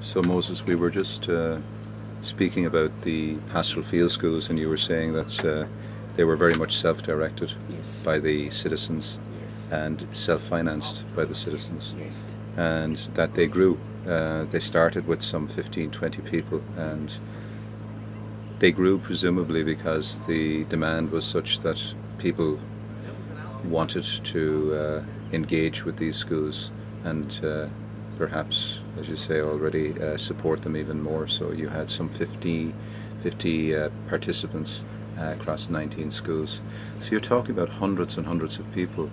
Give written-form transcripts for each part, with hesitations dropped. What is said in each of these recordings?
So Moses, we were just speaking about the pastoral field schools, and you were saying that they were very much self-directed Yes. by the citizens Yes. and self-financed by the citizens, Yes. and that they grew. They started with some 15, 20 people, and they grew presumably because the demand was such that people wanted to engage with these schools and perhaps, as you say already, support them even more. So you had some 50 participants across 19 schools. So you're talking about hundreds and hundreds of people.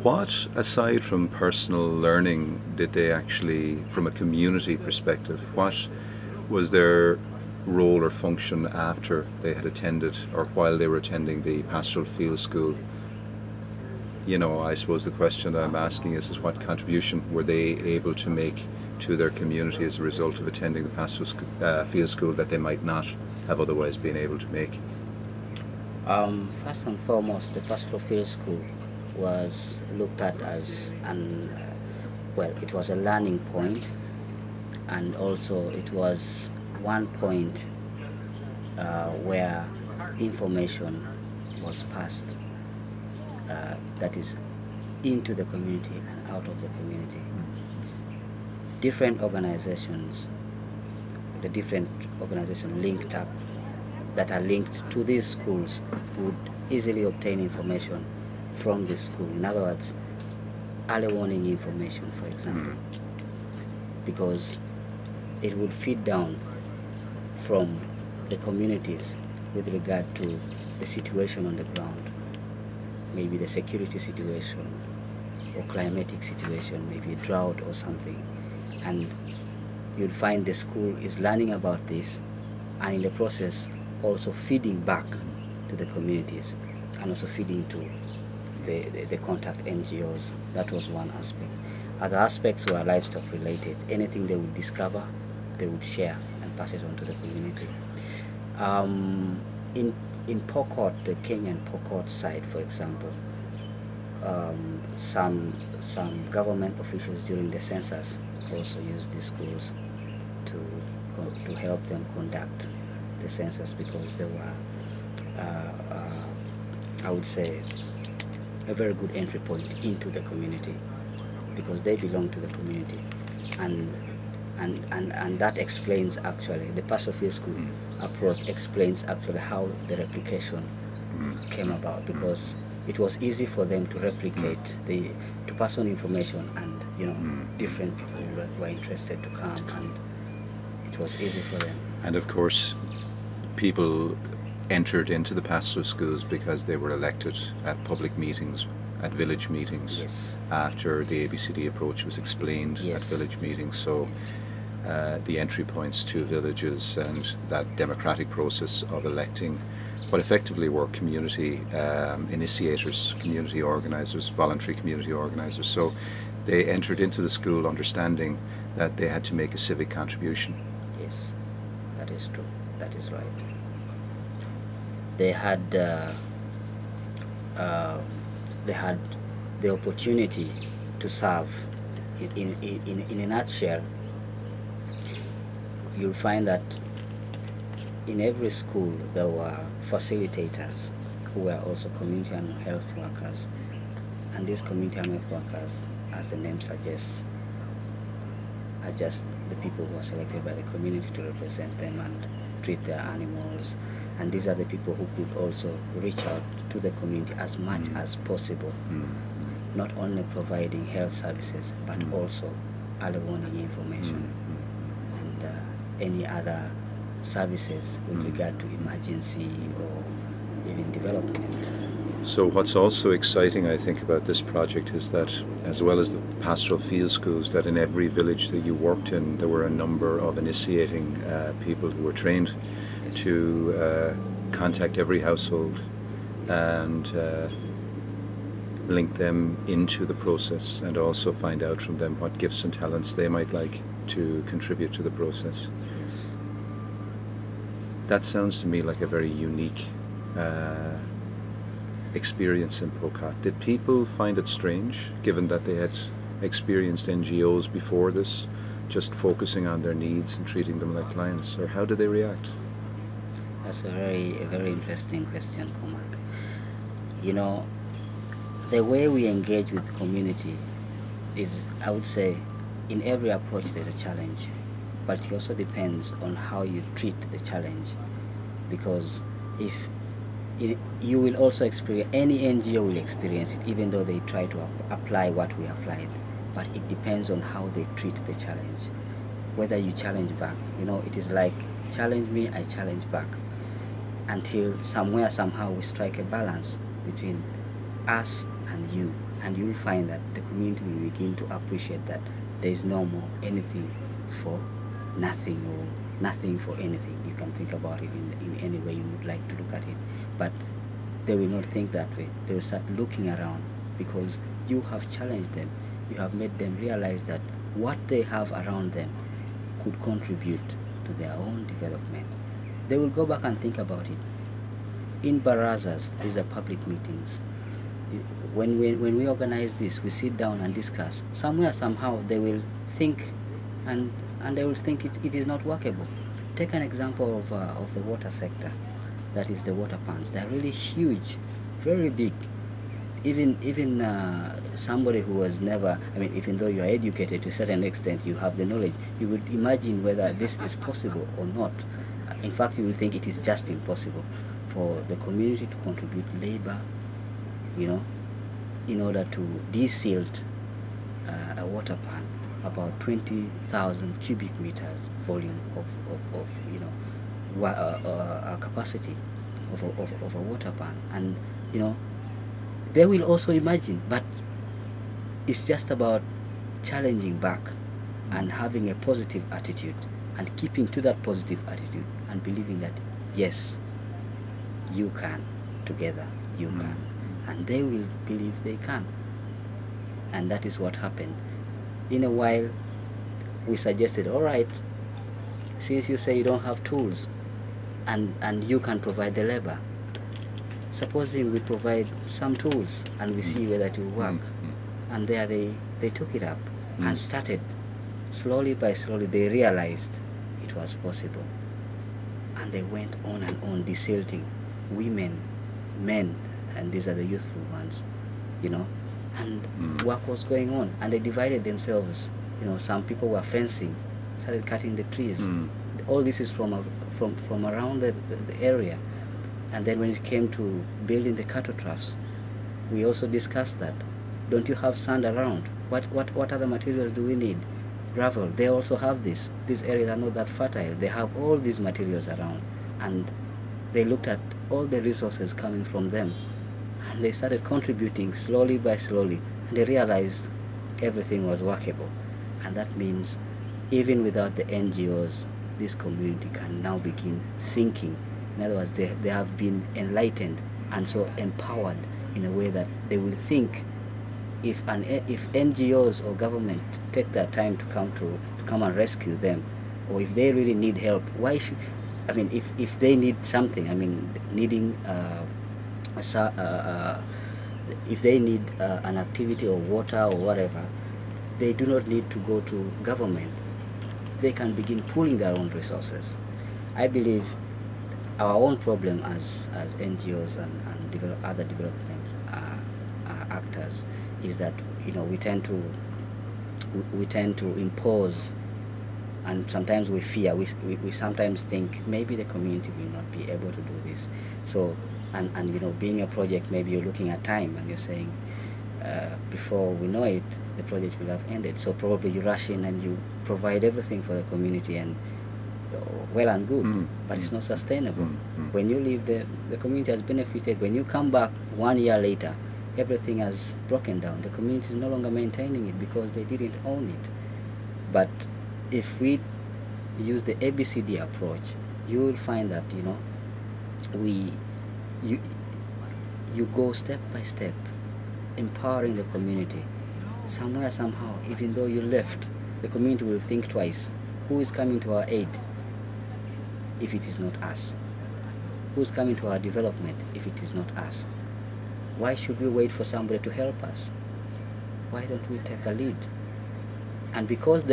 What, aside from personal learning, did they actually, from a community perspective, what was their role or function after they had attended, or while they were attending the pastoral field school? You know, I suppose the question that I'm asking is what contribution were they able to make to their community as a result of attending the pastoral field school that they might not have otherwise been able to make? First and foremost, the pastoral field school was looked at as it was a learning point, and also it was one point where information was passed, that is, into the community and out of the community. Different organizations, the different organizations linked up, that are linked to these schools, would easily obtain information from the school. In other words, early warning information, for example, because it would feed down from the communities with regard to the situation on the ground, maybe the security situation or climatic situation, maybe a drought or something. And you'll find the school is learning about this, and in the process also feeding back to the communities and also feeding to the contact NGOs. That was one aspect. Other aspects were livestock related. Anything they would discover, they would share and pass it on to the community. In Pokot, the Kenya and Pokot side, for example, some government officials during the census also used these schools to help them conduct the census, because they were, I would say, a very good entry point into the community, because they belong to the community, and that explains actually the pastoral field school approach explains actually how the replication came about, because it was easy for them to replicate to pass on information, and different people were interested to come, and it was easy for them. And of course, people entered into the pastoral schools because they were elected at public meetings, at village meetings. Yes. After the ABCD approach was explained. Yes. At village meetings. So Yes. the entry points to villages and that democratic process of electing what effectively were community initiators, community organizers, voluntary community organizers. So they entered into the school understanding that they had to make a civic contribution. Yes, that is true. That is right. They had the opportunity to serve. In a nutshell, you'll find that in every school there were facilitators who were also community and health workers, and these community and health workers, as the name suggests, are just the people who are selected by the community to represent them and treat their animals. And these are the people who could also reach out to the community as much as possible, not only providing health services, but also early warning information and any other services with regard to emergency or even development. So what's also exciting, I think, about this project is that, as well as the pastoral field schools, that in every village that you worked in, there were a number of initiating people who were trained to contact every household and link them into the process, and also find out from them what gifts and talents they might like to contribute to the process. Yes. That sounds to me like a very unique experience in Pokot. Did people find it strange, given that they had experienced NGOs before this, just focusing on their needs and treating them like clients, or how do they react? That's a very interesting question, Cormac. You know, the way we engage with the community is, I would say, in every approach there's a challenge, but it also depends on how you treat the challenge. Because if you will also experience, any NGO will experience it, even though they try to apply what we applied, but it depends on how they treat the challenge. Whether you challenge back, you know, it is like challenge me, I challenge back, until somewhere, somehow we strike a balance between us and you, and you'll find that the community will begin to appreciate that there is no more anything for nothing, or nothing for anything. You can think about it in any way you would like to look at it, but they will not think that way. They will start looking around, because you have challenged them. You have made them realize that what they have around them could contribute to their own development. They will go back and think about it. In barazas, these are public meetings. When we organize this, we sit down and discuss. Somewhere, somehow, they will think, and they will think it is not workable. Take an example of the water sector, that is the water pans. They are really huge, very big. Even somebody who was never, I mean, even though you are educated to a certain extent, you have the knowledge, you would imagine whether this is possible or not. In fact, you will think it is just impossible for the community to contribute labor, you know, in order to desilt a water pan, about 20,000 cubic meters volume of you know, capacity of a water pan. And you know, they will also imagine, but it's just about challenging back and having a positive attitude and keeping to that positive attitude and believing that yes, you can, together you can, and they will believe they can. And that is what happened. In a while, we suggested, all right, since you say you don't have tools and you can provide the labor, supposing we provide some tools and we see whether it will work. And there they took it up and started. Slowly by slowly, they realized it was possible. And they went on and on, desilting women, men, and these are the youthful ones, you know, and work was going on. And they divided themselves. You know, some people were fencing, started cutting the trees. All this is from around the area. And then when it came to building the cattle troughs, we also discussed that. Don't you have sand around? What other materials do we need? Gravel. They also have this. These areas are not that fertile. They have all these materials around. And they looked at all the resources coming from them. And they started contributing slowly by slowly. And they realized everything was workable. And that means even without the NGOs, this community can now begin thinking. In other words, they have been enlightened and so empowered in a way that they will think, if NGOs or government take their time to come and rescue them, or if they really need help, why should, I mean, if they need something, I mean, needing if they need an activity or water or whatever, they do not need to go to government. They can begin pooling their own resources. I believe our own problem as NGOs and other development actors is that, you know, we tend to impose, and sometimes we fear. We sometimes think maybe the community will not be able to do this. So and you know, being a project, maybe you're looking at time and you're saying before we know it, the project will have ended. So probably you rush in and you provide everything for the community, and well and good, but it's not sustainable. When you leave, the community has benefited. When you come back 1 year later, everything has broken down. The community is no longer maintaining it because they didn't own it. But if we use the ABCD approach, you will find that, you know, you go step by step, empowering the community. Somewhere, somehow, even though you left, the community will think twice. Who is coming to our aid if it is not us? Who is coming to our development if it is not us? Why should we wait for somebody to help us? Why don't we take a lead? And because